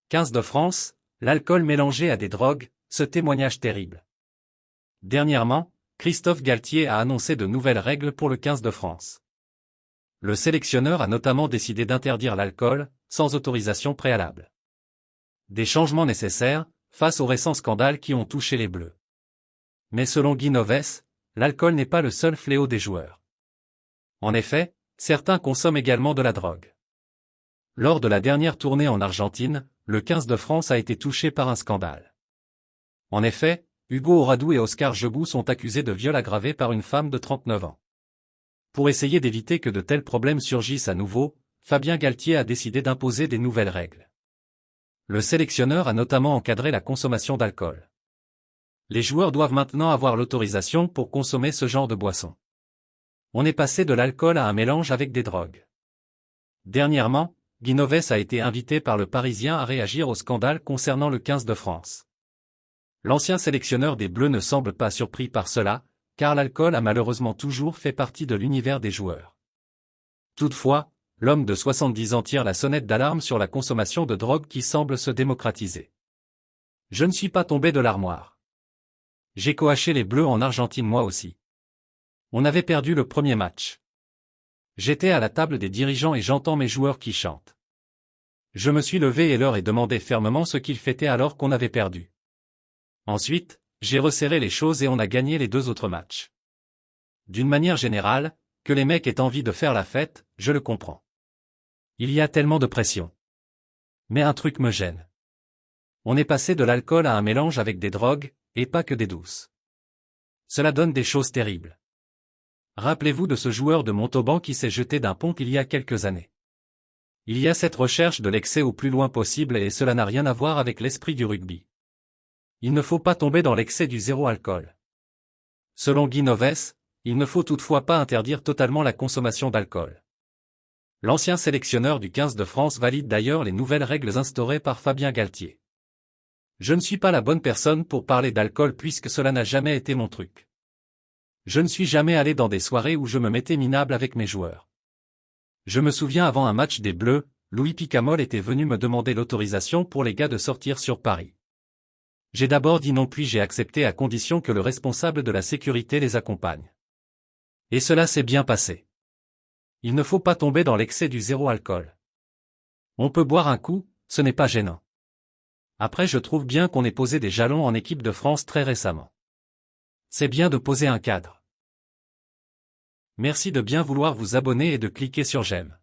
15 de France, l'alcool mélangé à des drogues, ce témoignage terrible. Dernièrement, Christophe Galtier a annoncé de nouvelles règles pour le 15 de France. Le sélectionneur a notamment décidé d'interdire l'alcool, sans autorisation préalable. Des changements nécessaires, face aux récents scandales qui ont touché les Bleus. Mais selon Guy Novès, l'alcool n'est pas le seul fléau des joueurs. En effet, certains consomment également de la drogue. Lors de la dernière tournée en Argentine, le 15 de France a été touché par un scandale. En effet, Hugo Oradou et Oscar Jebou sont accusés de viol aggravé par une femme de 39 ans. Pour essayer d'éviter que de tels problèmes surgissent à nouveau, Fabien Galtier a décidé d'imposer des nouvelles règles. Le sélectionneur a notamment encadré la consommation d'alcool. Les joueurs doivent maintenant avoir l'autorisation pour consommer ce genre de boisson. On est passé de l'alcool à un mélange avec des drogues. Dernièrement, Guy Novès a été invité par le Parisien à réagir au scandale concernant le 15 de France. L'ancien sélectionneur des Bleus ne semble pas surpris par cela, car l'alcool a malheureusement toujours fait partie de l'univers des joueurs. Toutefois, l'homme de 70 ans tire la sonnette d'alarme sur la consommation de drogue qui semble se démocratiser. Je ne suis pas tombé de l'armoire. J'ai coaché les Bleus en Argentine moi aussi. On avait perdu le premier match. J'étais à la table des dirigeants et j'entends mes joueurs qui chantent. Je me suis levé et leur ai demandé fermement ce qu'ils fêtaient alors qu'on avait perdu. Ensuite, j'ai resserré les choses et on a gagné les 2 autres matchs. D'une manière générale, que les mecs aient envie de faire la fête, je le comprends. Il y a tellement de pression. Mais un truc me gêne. On est passé de l'alcool à un mélange avec des drogues, et pas que des douces. Cela donne des choses terribles. Rappelez-vous de ce joueur de Montauban qui s'est jeté d'un pont il y a quelques années. Il y a cette recherche de l'excès au plus loin possible et cela n'a rien à voir avec l'esprit du rugby. Il ne faut pas tomber dans l'excès du zéro alcool. Selon Guy Novès, il ne faut toutefois pas interdire totalement la consommation d'alcool. L'ancien sélectionneur du 15 de France valide d'ailleurs les nouvelles règles instaurées par Fabien Galtier. Je ne suis pas la bonne personne pour parler d'alcool puisque cela n'a jamais été mon truc. Je ne suis jamais allé dans des soirées où je me mettais minable avec mes joueurs. Je me souviens avant un match des Bleus, Louis Picamol était venu me demander l'autorisation pour les gars de sortir sur Paris. J'ai d'abord dit non puis j'ai accepté à condition que le responsable de la sécurité les accompagne. Et cela s'est bien passé. Il ne faut pas tomber dans l'excès du zéro alcool. On peut boire un coup, ce n'est pas gênant. Après je trouve bien qu'on ait posé des jalons en équipe de France très récemment. C'est bien de poser un cadre. Merci de bien vouloir vous abonner et de cliquer sur j'aime.